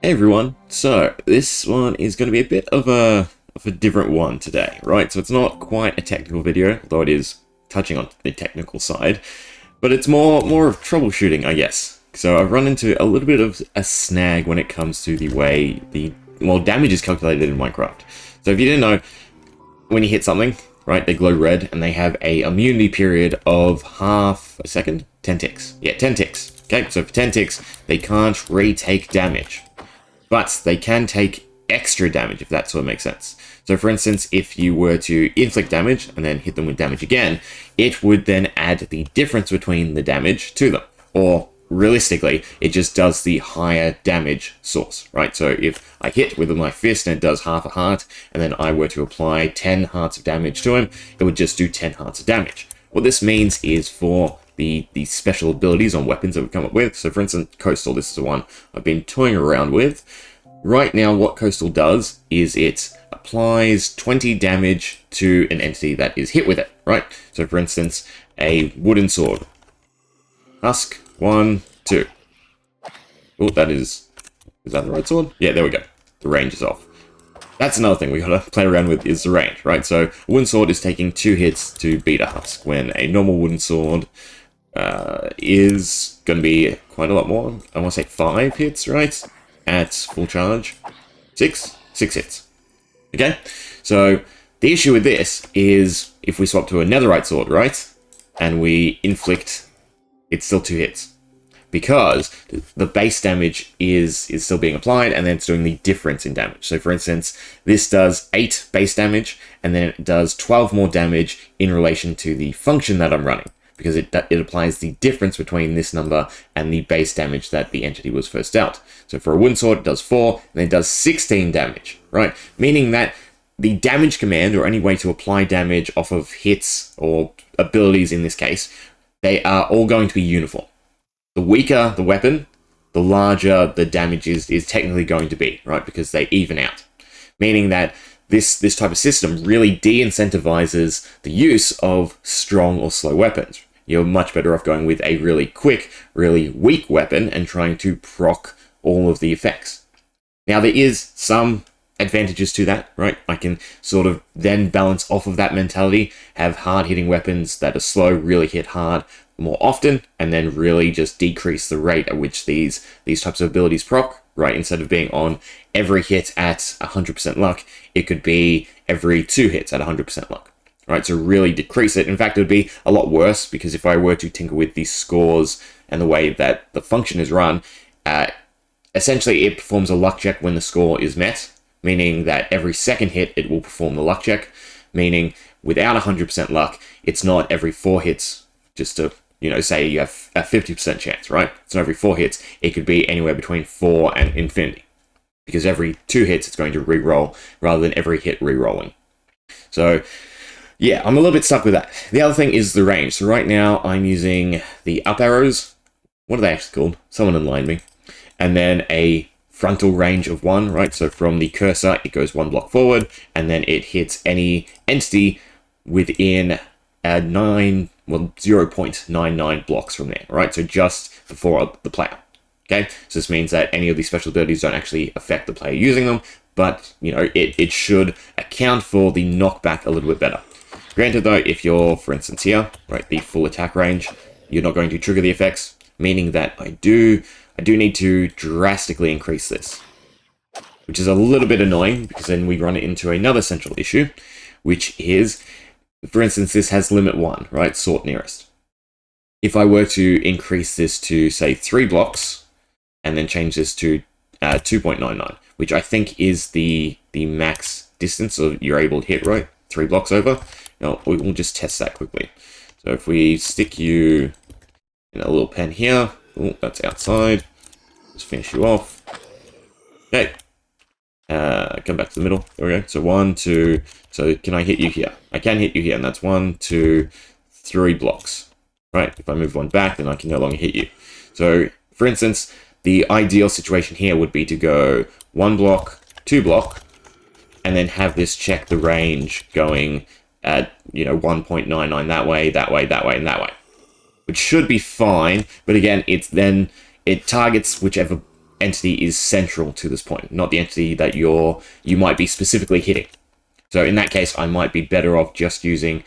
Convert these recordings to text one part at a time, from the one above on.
Hey everyone, so this one is going to be a bit of a different one today, right? So it's not quite a technical video, although it is touching on the technical side, but it's more of troubleshooting, I guess. So I've run into a little bit of a snag when it comes to the way damage is calculated in Minecraft. So if you didn't know, when you hit something, right, they glow red and they have a immunity period of half a second, 10 ticks. Yeah, 10 ticks. Okay, so for 10 ticks, they can't retake damage. But they can take extra damage, if that sort of makes sense. So for instance, if you were to inflict damage and then hit them with damage again, it would then add the difference between the damage to them. Or realistically, it just does the higher damage source, right? So if I hit with my fist and it does half a heart, and then I were to apply 10 hearts of damage to him, it would just do 10 hearts of damage. What this means is for the special abilities on weapons that we've come up with. So for instance, Coastal, this is the one I've been toying around with. Right now, what Coastal does is it applies 20 damage to an entity that is hit with it, right? So for instance, a wooden sword. Husk, 1, 2. Oh, is that the right sword? Yeah, there we go. The range is off. That's another thing we gotta play around with, is the range, right? So a wooden sword is taking 2 hits to beat a husk, when a normal wooden sword is going to be quite a lot more. I want to say 5 hits, right? At full charge. 6 hits. Okay? So the issue with this is if we swap to a netherite sword, right? And we inflict, it's still 2 hits. Because the base damage is still being applied, and then it's doing the difference in damage. So for instance, this does 8 base damage, and then it does 12 more damage in relation to the function that I'm running, because it applies the difference between this number and the base damage that the entity was first dealt. So for a wooden sword, it does 4, and then it does 16 damage, right? Meaning that the damage command, or any way to apply damage off of hits or abilities in this case, they are all going to be uniform. The weaker the weapon, the larger the damage is technically going to be, right? Because they even out. Meaning that this type of system really de-incentivizes the use of strong or slow weapons. You're much better off going with a really quick, really weak weapon and trying to proc all of the effects. Now, there is some advantages to that, right? I can sort of then balance off of that mentality, have hard-hitting weapons that are slow, really hit hard more often, and then really just decrease the rate at which these types of abilities proc, right? Instead of being on every hit at 100% luck, it could be every 2 hits at 100% luck, right? So really decrease it. In fact, it would be a lot worse, because if I were to tinker with the scores and the way that the function is run, essentially it performs a luck check when the score is met, meaning that every second hit it will perform the luck check, meaning without 100% luck, it's not every 4 hits, just to, say you have a 50% chance, right? So every 4 hits, it could be anywhere between 4 and infinity, because every 2 hits it's going to re-roll rather than every hit re-rolling. So yeah, I'm a little bit stuck with that. The other thing is the range. So right now I'm using the up arrows. What are they actually called? Someone enlighten me. And then a frontal range of 1, right? So from the cursor, it goes 1 block forward, and then it hits any entity within 0.99 blocks from there, right? So just before the player. Okay, so this means that any of these special abilities don't actually affect the player using them, but it should account for the knockback a little bit better. Granted though, if you're, for instance here, right, the full attack range, you're not going to trigger the effects, meaning that I do need to drastically increase this, which is a little bit annoying, because then we run into another central issue, which is, for instance, this has limit 1, right? Sort nearest. If I were to increase this to, say, 3 blocks, and then change this to 2.99, which I think is the max distance you're able to hit, right? 3 blocks over. Now, we'll just test that quickly. So if we stick you in a little pen here, oh, that's outside. Just finish you off. Okay. Come back to the middle. There we go. So 1, 2. So can I hit you here? I can hit you here, and that's 1, 2, 3 blocks. Right? If I move 1 back, then I can no longer hit you. So, for instance, the ideal situation here would be to go 1 block, 2 block, and then have this check the range going at 1.99 that way, that way, that way, and that way. Which should be fine, but again, it targets whichever entity is central to this point, not the entity that you might be specifically hitting. So in that case, I might be better off just using,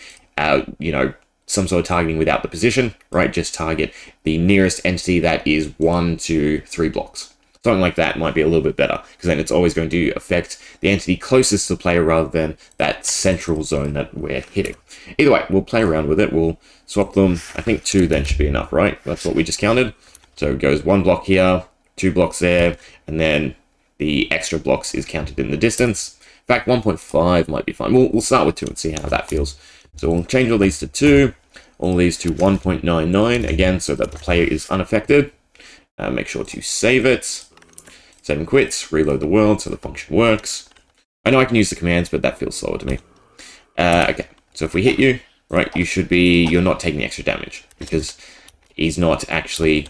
some sort of targeting without the position, right? Just target the nearest entity that is 1 to 3 blocks. Something like that might be a little bit better, because then it's always going to affect the entity closest to the player rather than that central zone that we're hitting. Either way, we'll play around with it. We'll swap them. I think 2 then should be enough, right? That's what we just counted. So it goes 1 block here, 2 blocks there, and then the extra blocks is counted in the distance. In fact, 1.5 might be fine. We'll start with 2 and see how that feels. So we'll change all these to 2, all these to 1.99, again, so that the player is unaffected. Make sure to save it. Save and quit, reload the world so the function works. I know I can use the commands, but that feels slower to me. Okay, so if we hit you, right, you're not taking the extra damage, because he's not actually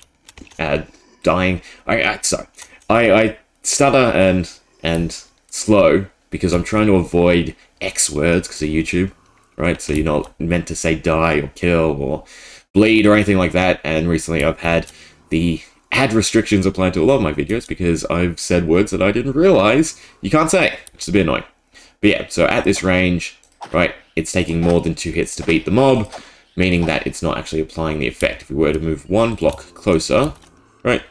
dying. I stutter and slow because I'm trying to avoid X words because of YouTube, right? So you're not meant to say die or kill or bleed or anything like that. And recently I've had the ad restrictions applied to a lot of my videos because I've said words that I didn't realize you can't say, which is a bit annoying. But yeah, so at this range, right, it's taking more than 2 hits to beat the mob, meaning that it's not actually applying the effect. If we were to move 1 block closer, right,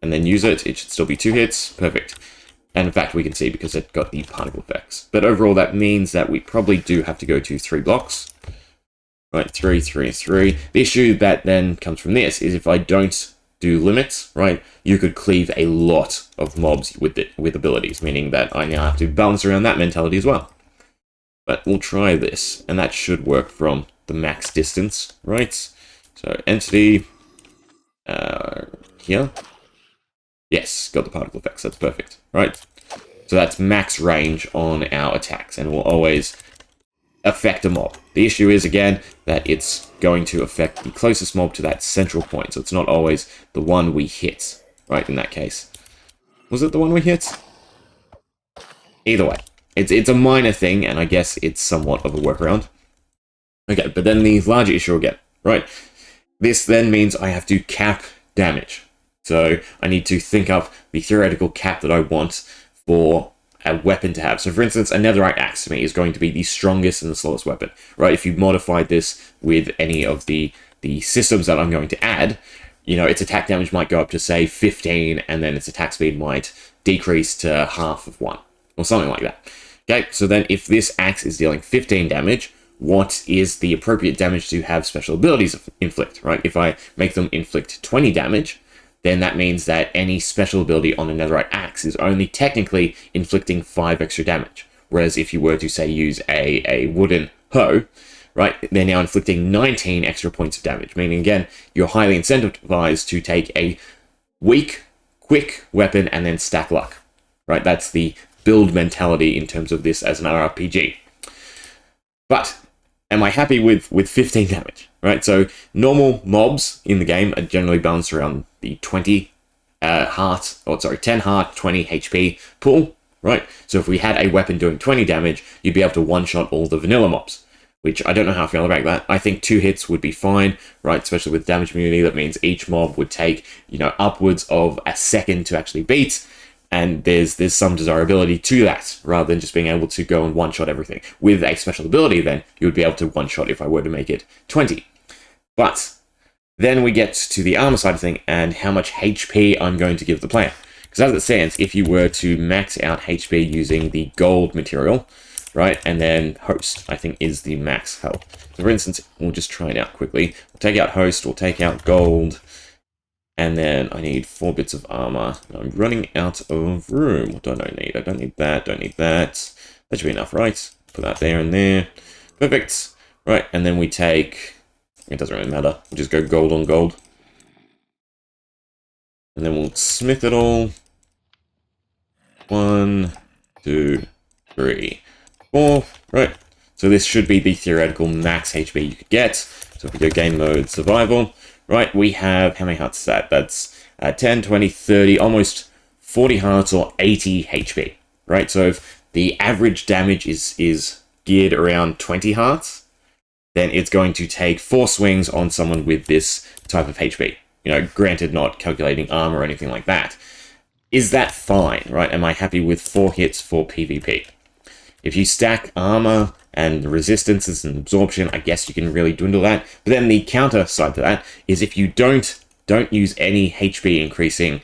and then use it, it should still be 2 hits. Perfect. And in fact, we can see because it got the particle effects. But overall, that means that we probably do have to go to 3 blocks. Right, 3, 3, 3. The issue that then comes from this is if I don't do limits, right, you could cleave a lot of mobs with abilities, meaning that I now have to balance around that mentality as well. But we'll try this, and that should work from the max distance, right? So entity, here. Yes, got the particle effects, that's perfect, right? So that's max range on our attacks, and will always affect a mob. The issue is, again, that it's going to affect the closest mob to that central point, so it's not always the one we hit, right, in that case. Was it the one we hit? Either way, it's a minor thing, and I guess it's somewhat of a workaround. Okay, but then the larger issue again, right? This then means I have to cap damage. So I need to think up the theoretical cap that I want for a weapon to have. So for instance, a netherite axe to me is going to be the strongest and the slowest weapon, right? If you modified this with any of the systems that I'm going to add, its attack damage might go up to say 15, and then its attack speed might decrease to half of 1, or something like that. Okay, so then if this axe is dealing 15 damage, what is the appropriate damage to have special abilities inflict, right? If I make them inflict 20 damage, then that means that any special ability on a netherite axe is only technically inflicting 5 extra damage. Whereas if you were to, say, use a wooden hoe, right, they're now inflicting 19 extra points of damage, meaning, again, you're highly incentivized to take a weak, quick weapon and then stack luck, right? That's the build mentality in terms of this as an RPG. But am I happy with 15 damage, right? So normal mobs in the game are generally balanced around the 10 heart, 20 HP pool, right? So if we had a weapon doing 20 damage, you'd be able to one-shot all the vanilla mobs, which I don't know how I feel about that. I think 2 hits would be fine, right? Especially with damage immunity, that means each mob would take, upwards of a second to actually beat. And there's some desirability to that, rather than just being able to go and one-shot everything. With a special ability, then, you would be able to one-shot if I were to make it 20. But then we get to the armor side of thing, and how much HP I'm going to give the player. Because as it stands, if you were to max out HP using the gold material, right, and then host, I think, is the max health. So for instance, we'll just try it out quickly. We'll take out host, we'll take out gold, and then I need 4 bits of armor. I'm running out of room. What do I need? I don't need that, don't need that. That should be enough, right? Put that there and there. Perfect. Right, and then we take... It doesn't really matter. We'll just go gold on gold. And then we'll smith it all. 1, 2, 3, 4. Right. So this should be the theoretical max HP you could get. So if we go game mode survival... Right, we have, how many hearts is that? That's 10, 20, 30, almost 40 hearts or 80 HP, right? So if the average damage is geared around 20 hearts, then it's going to take 4 swings on someone with this type of HP. Granted, not calculating armor or anything like that. is that fine, right? Am I happy with 4 hits for PvP? If you stack armor and resistances and absorption, I guess you can really dwindle that. But then the counter side to that is if you don't use any HP increasing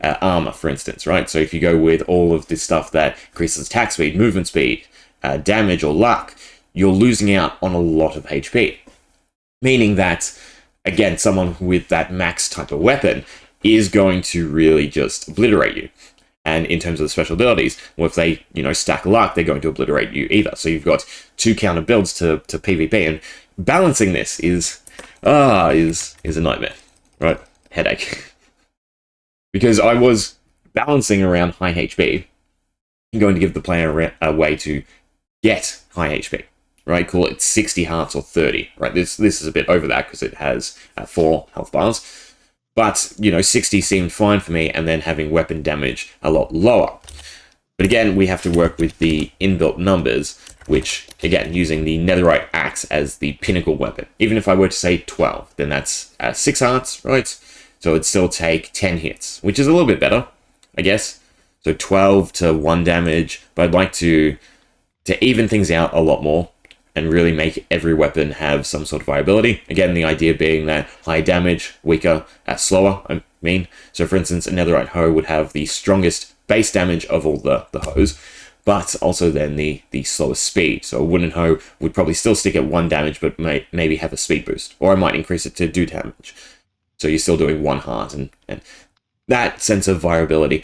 armor, for instance, right? So if you go with all of this stuff that increases attack speed, movement speed, damage, or luck, you're losing out on a lot of HP. Meaning that, again, someone with that max type of weapon is going to really just obliterate you. And in terms of the special abilities, well, if they, stack luck, they're going to obliterate you either. So you've got 2 counter builds to PvP, and balancing this is a nightmare, right? Headache. Because I was balancing around high HP, and going to give the player a way to get high HP, right? Call it 60 hearts or 30, right? This is a bit over that because it has 4 health bars. But, 60 seemed fine for me, and then having weapon damage a lot lower. But again, we have to work with the inbuilt numbers, which, again, using the netherite axe as the pinnacle weapon. Even if I were to say 12, then that's 6 hearts, right? So it'd still take 10 hits, which is a little bit better, I guess. So 12 to 1 damage, but I'd like to even things out a lot more and really make every weapon have some sort of viability. Again, the idea being that high damage, weaker, slower, I mean. So for instance, a netherite hoe would have the strongest base damage of all the hoes, but also then the slowest speed. So a wooden hoe would probably still stick at 1 damage, but maybe have a speed boost. Or I might increase it to 2 damage. So you're still doing 1 heart and that sense of viability.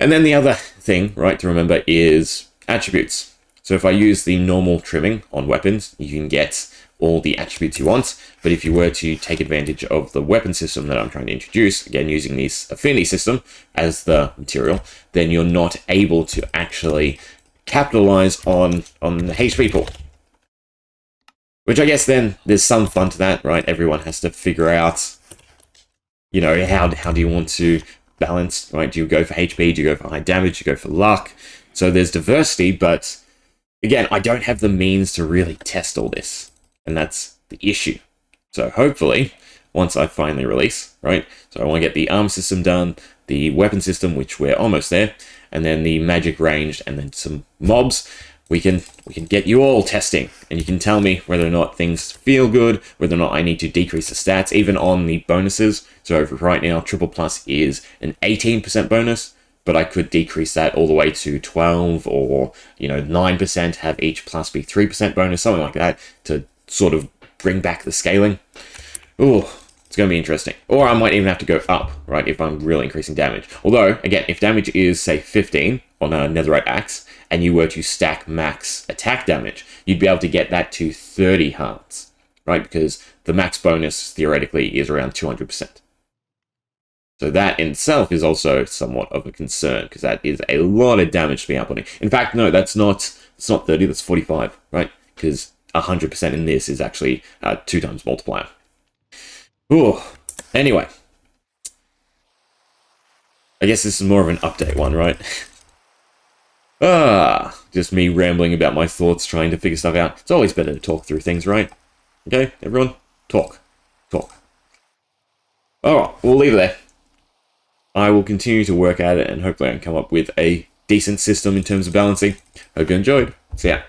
And then the other thing, right, to remember is attributes. So if I use the normal trimming on weapons, you can get all the attributes you want. But if you were to take advantage of the weapon system that I'm trying to introduce, again, using this affinity system as the material, then you're not able to actually capitalize on the HP pool. Which I guess then there's some fun to that, right? Everyone has to figure out, how do you want to balance, right? Do you go for HP? Do you go for high damage? Do you go for luck? So there's diversity, but again, I don't have the means to really test all this, and that's the issue. So hopefully, once I finally release, right? So I want to get the arm system done, the weapon system, which we're almost there, and then the magic ranged, and then some mobs. We can get you all testing, and you can tell me whether or not things feel good, whether or not I need to decrease the stats, even on the bonuses. So right now, Triple Plus is an 18% bonus, but I could decrease that all the way to 12 or, 9%, have each plus be 3% bonus, something like that, to sort of bring back the scaling. Ooh, it's going to be interesting. Or I might even have to go up, right, if I'm really increasing damage. Although, again, if damage is, say, 15 on a netherite axe, and you were to stack max attack damage, you'd be able to get that to 30 hearts, right? Because the max bonus, theoretically, is around 200%. So that in itself is also somewhat of a concern, because that is a lot of damage to be outputting. In fact, no, it's not 30, that's 45, right? Because 100% in this is actually 2 times multiplier. Ooh. Anyway. I guess this is more of an update one, right? Just me rambling about my thoughts, trying to figure stuff out. It's always better to talk through things, right? Okay, everyone? Talk. Alright, we'll leave it there. I will continue to work at it, and hopefully I can come up with a decent system in terms of balancing. Hope you enjoyed. See ya.